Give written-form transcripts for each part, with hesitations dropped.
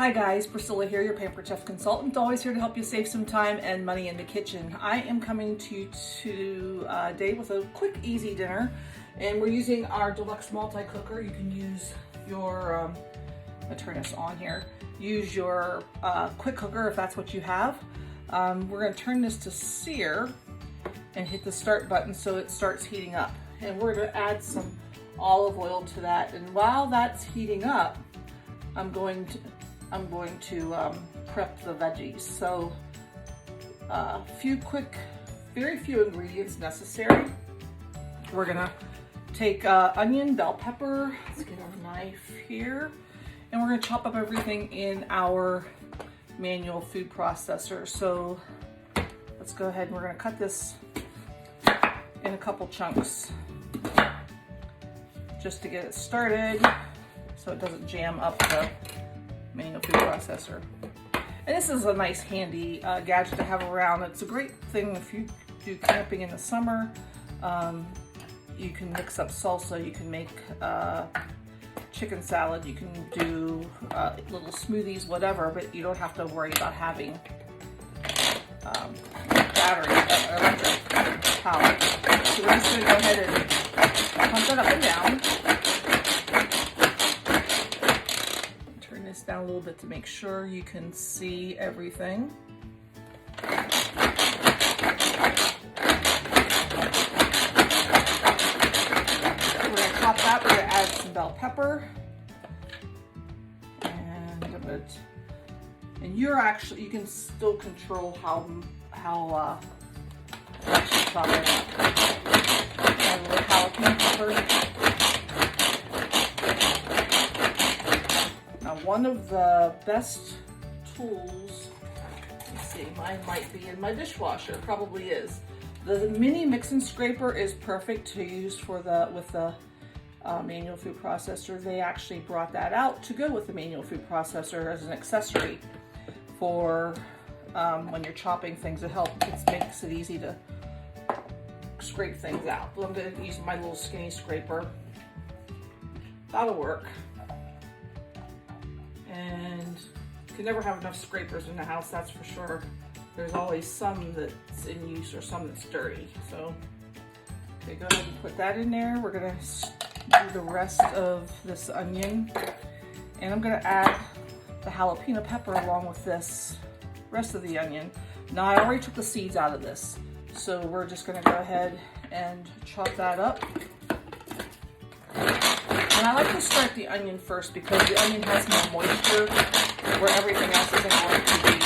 Hi guys, Priscilla here, your Pampered Chef consultant, always here to help you save some time and money in the kitchen. I am coming to you today with a quick, easy dinner, and we're using our deluxe multi-cooker. You can use your, I'll turn this on here, use your quick cooker if that's what you have. We're going to turn this to sear and hit the start button so it starts heating up. And we're going to add some olive oil to that, and while that's heating up, I'm going to prep the veggies. So very few ingredients necessary. We're gonna take onion, bell pepper, let's get our knife here, and we're gonna chop up everything in our manual food processor. So let's go ahead and we're gonna cut this in a couple chunks just to get it started so it doesn't jam up the manual food processor. And this is a nice handy gadget to have around. It's a great thing if you do camping in the summer. You can mix up salsa, you can make chicken salad, you can do little smoothies, whatever, but you don't have to worry about having electric power. So we're just gonna go ahead and pump it up and down. Down a little bit to make sure you can see everything. We're going to top that. We're going to add some bell pepper, and you can still control how much you chop it up. Add a little jalapeno pepper. One of the best tools, let's see, mine might be in my dishwasher, probably is. The mini mix-and scraper is perfect to use with the manual food processor. They actually brought that out to go with the manual food processor as an accessory for when you're chopping things. It makes it easy to scrape things out. But I'm going to use my little skinny scraper. That'll work. And you can never have enough scrapers in the house, that's for sure. There's always some that's in use or some that's dirty. So, okay, go ahead and put that in there. We're gonna do the rest of this onion. And I'm gonna add the jalapeno pepper along with this rest of the onion. Now I already took the seeds out of this. So we're just gonna go ahead and chop that up. And I like to start the onion first because the onion has more moisture where everything else isn't going to be.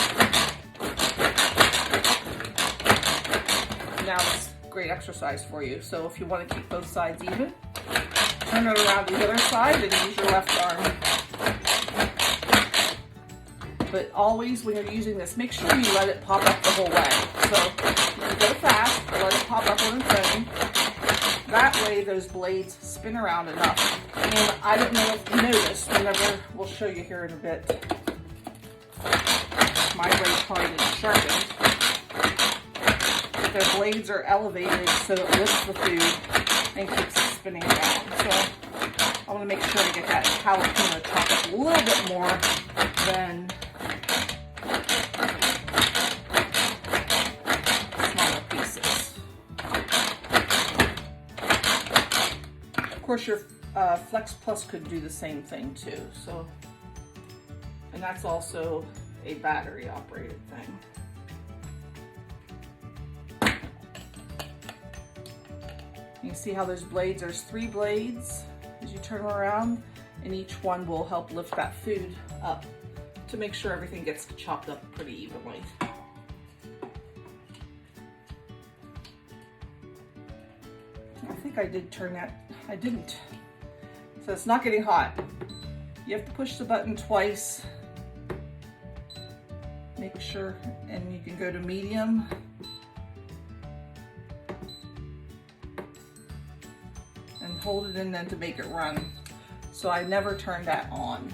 Now it's great exercise for you. So if you want to keep both sides even, turn it around the other side and use your left arm. But always when you're using this, make sure you let it pop up the whole way. So you go fast, let it pop up on its own. That way those blades spin around enough. And I don't know if you noticed, we'll show you here in a bit. My blade probably didn't sharpen. But the blades are elevated so it lifts the food and keeps it spinning around. So I want to make sure to get that jalapeno chopped up a little bit more than smaller pieces. Of course, your Flex Plus could do the same thing too. So, and that's also a battery operated thing. You see how there's blades? There's 3 blades as you turn them around, and each one will help lift that food up to make sure everything gets chopped up pretty evenly. I think I did turn that. I didn't. So it's not getting hot. You have to push the button twice. Make sure, and you can go to medium. And hold it in then to make it run. So I never turned that on.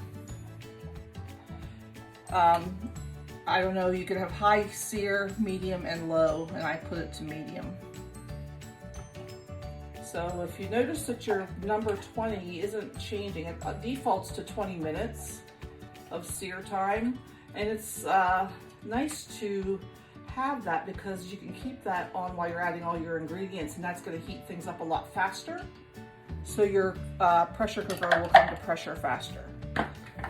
I don't know, you could have high sear, medium, and low, and I put it to medium. So if you notice that your number 20 isn't changing, it defaults to 20 minutes. of sear time. And it's nice to have that because you can keep that on while you're adding all your ingredients, and that's going to heat things up a lot faster. So your pressure cooker will come to pressure faster.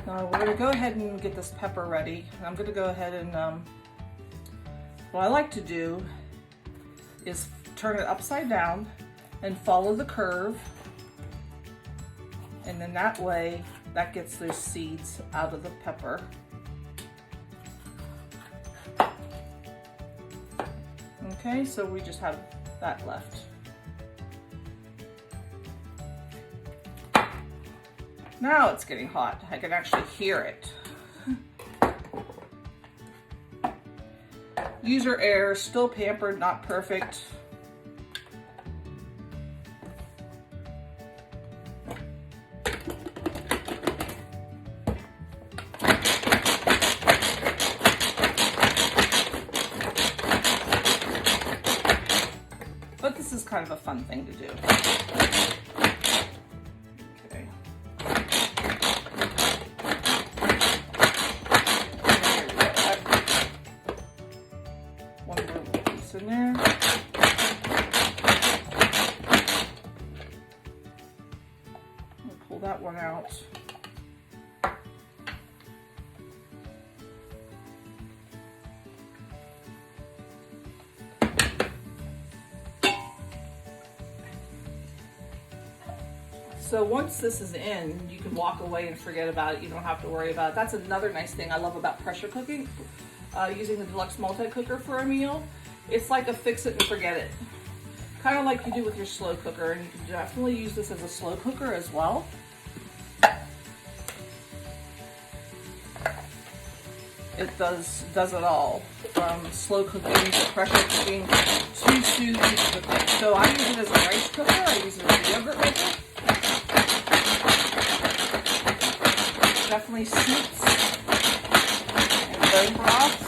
Now we're going to go ahead and get this pepper ready. I'm going to go ahead and, what I like to do is turn it upside down and follow the curve. And then that way, that gets those seeds out of the pepper. Okay, so we just have that left. Now it's getting hot. I can actually hear it. Use your air, still pampered, not perfect. But this is kind of a fun thing to do. Okay. One more piece in there. We'll pull that one out. So once this is in, you can walk away and forget about it. You don't have to worry about it. That's another nice thing I love about pressure cooking, using the Deluxe multi-cooker for a meal. It's like a fix it and forget it. Kind of like you do with your slow cooker, and you can definitely use this as a slow cooker as well. It does it all, from slow cooking to pressure cooking to sous vide cooking. So I use it as a rice cooker, I use it as a yogurt maker. Definitely soups and bone broths.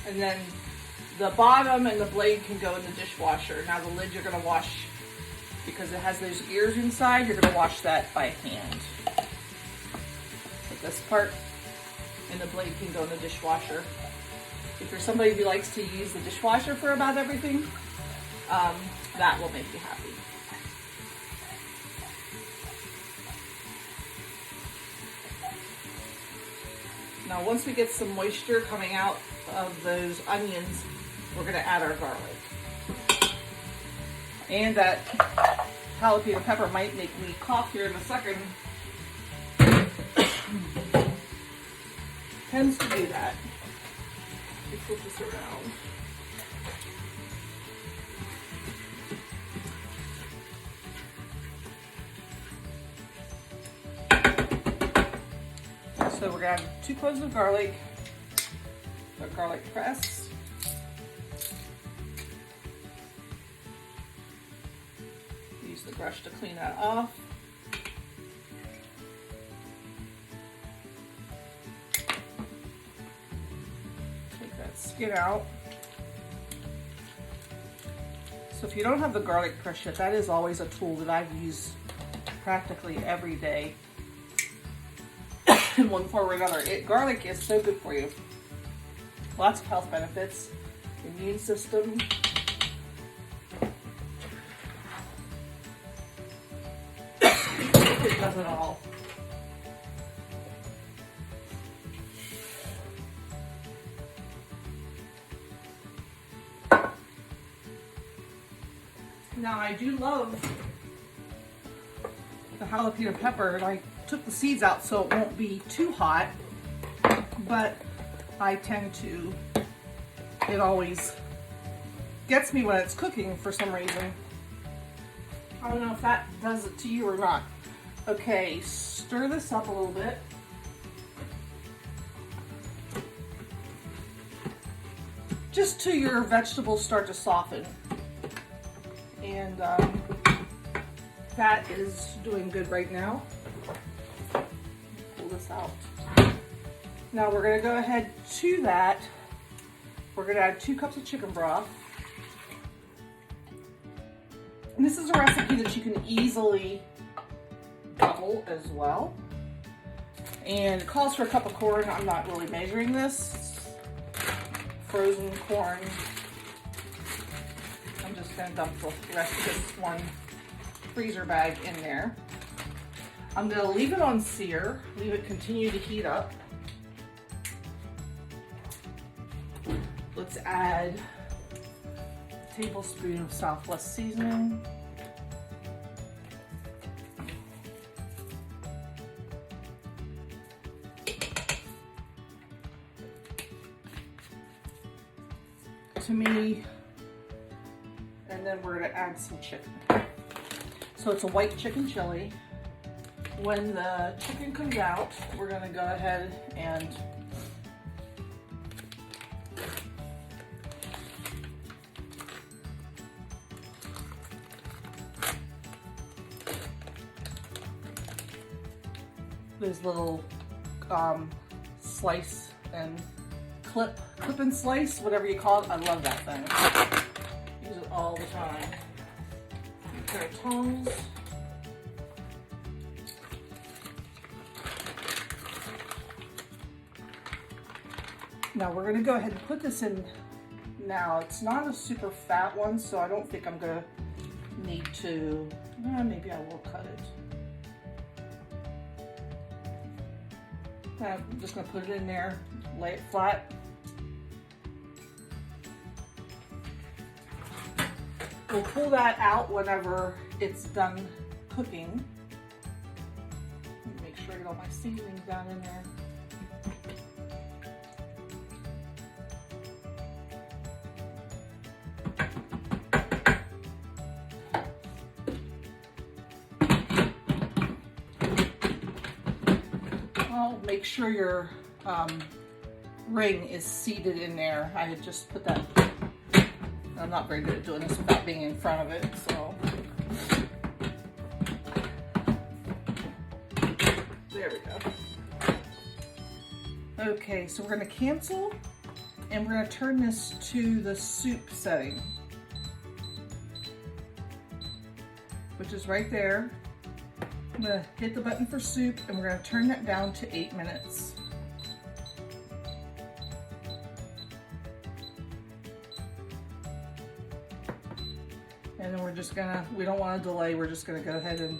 And then the bottom and the blade can go in the dishwasher. Now the lid you're going to wash, because it has those gears inside, you're going to wash that by hand. Put this part, and the blade can go in the dishwasher. If you're somebody who likes to use the dishwasher for about everything, that will make you happy. Now once we get some moisture coming out of those onions, we're going to add our garlic. And that jalapeno pepper might make me cough here in a second. Tends to do that. Let's flip this around. So we're going to add 2 cloves of garlic, a garlic press. Use the brush to clean that off. Take that skin out. So if you don't have the garlic press yet, that is always a tool that I've used practically every day. In one form or another. Garlic is so good for you. Lots of health benefits. Immune system. It does it all. Now I do love the jalapeno pepper. I took the seeds out so it won't be too hot, but I tend to, it always gets me when it's cooking for some reason. I don't know if that does it to you or not. Okay, stir this up a little bit. Just till your vegetables start to soften. And that is doing good right now. Pull this out. Now we're going to go ahead to that We're gonna add 2 cups of chicken broth. And this is a recipe that you can easily double as well. And it calls for a cup of corn. I'm not really measuring this. Frozen corn. I'm just gonna dump the rest of this one freezer bag in there. I'm gonna leave it on sear, leave it continue to heat up. Let's add a tablespoon of Southwest seasoning. To me, and then we're gonna add some chicken. So it's a white chicken chili. When the chicken comes out, we're gonna go ahead and those little slice and clip and slice, whatever you call it. I love that thing. Use it all the time. Use our tongs. Now we're gonna go ahead and put this in now. It's not a super fat one, so I don't think I'm gonna need to, maybe I will cut it. I'm just gonna put it in there, lay it flat. We'll pull that out whenever it's done cooking. Make sure I get all my seasonings down in there. Make sure your ring is seated in there. I had just put that, I'm not very good at doing this without being in front of it, so. There we go. Okay, so we're gonna cancel and we're gonna turn this to the soup setting, which is right there. I'm gonna hit the button for soup and we're gonna turn that down to 8 minutes. And then we're just gonna, we don't wanna delay, we're just gonna go ahead and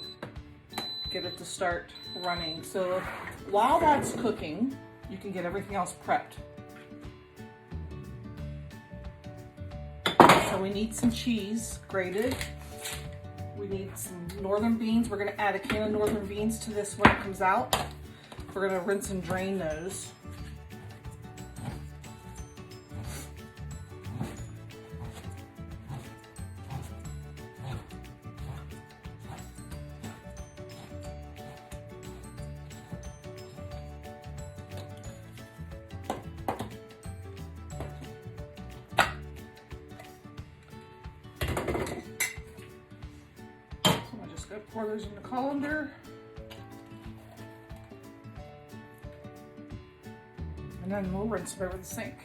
get it to start running. So while that's cooking, you can get everything else prepped. So we need some cheese grated. We need some northern beans. We're gonna add a can of northern beans to this when it comes out. We're gonna rinse and drain those. Pour those in the colander. And then we'll rinse it over the sink.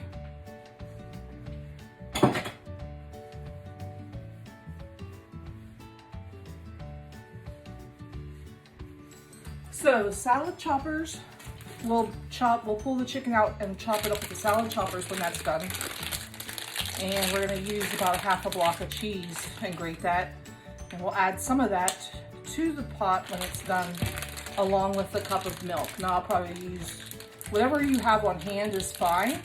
So salad choppers, we'll pull the chicken out and chop it up with the salad choppers when that's done. And we're gonna use about a half a block of cheese and grate that. And we'll add some of that to the pot when it's done, along with a cup of milk. Now I'll probably use whatever you have on hand is fine.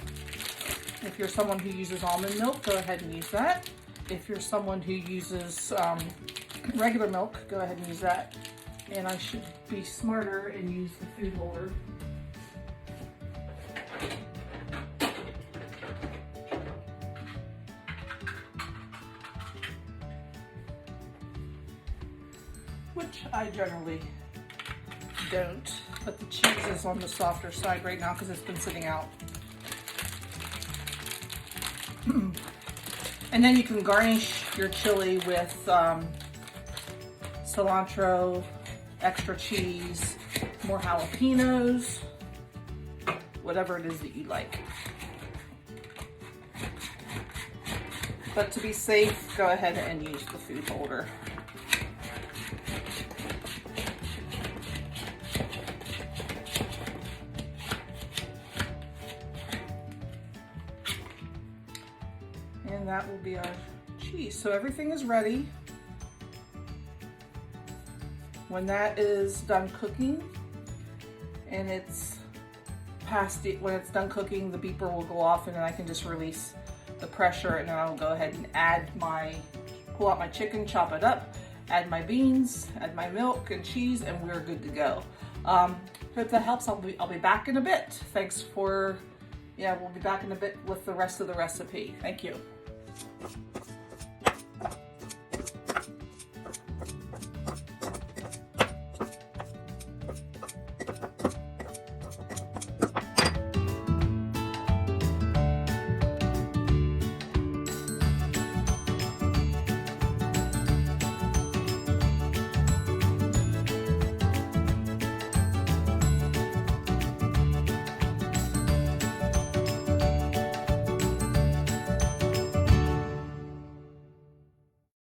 If you're someone who uses almond milk, go ahead and use that. If you're someone who uses regular milk, go ahead and use that. And I should be smarter and use the food holder. Which I generally don't, but the cheese is on the softer side right now because it's been sitting out. And then you can garnish your chili with cilantro, extra cheese, more jalapenos, whatever it is that you like. but to be safe, go ahead and use the food holder. And that will be our cheese. So everything is ready. When that is done cooking and it's past it, when it's done cooking, the beeper will go off and then I can just release the pressure, and then I'll go ahead and pull out my chicken, chop it up, add my beans, add my milk and cheese, and we're good to go. Hope that helps. I'll be back in a bit. Thanks for, we'll be back in a bit with the rest of the recipe. Thank you.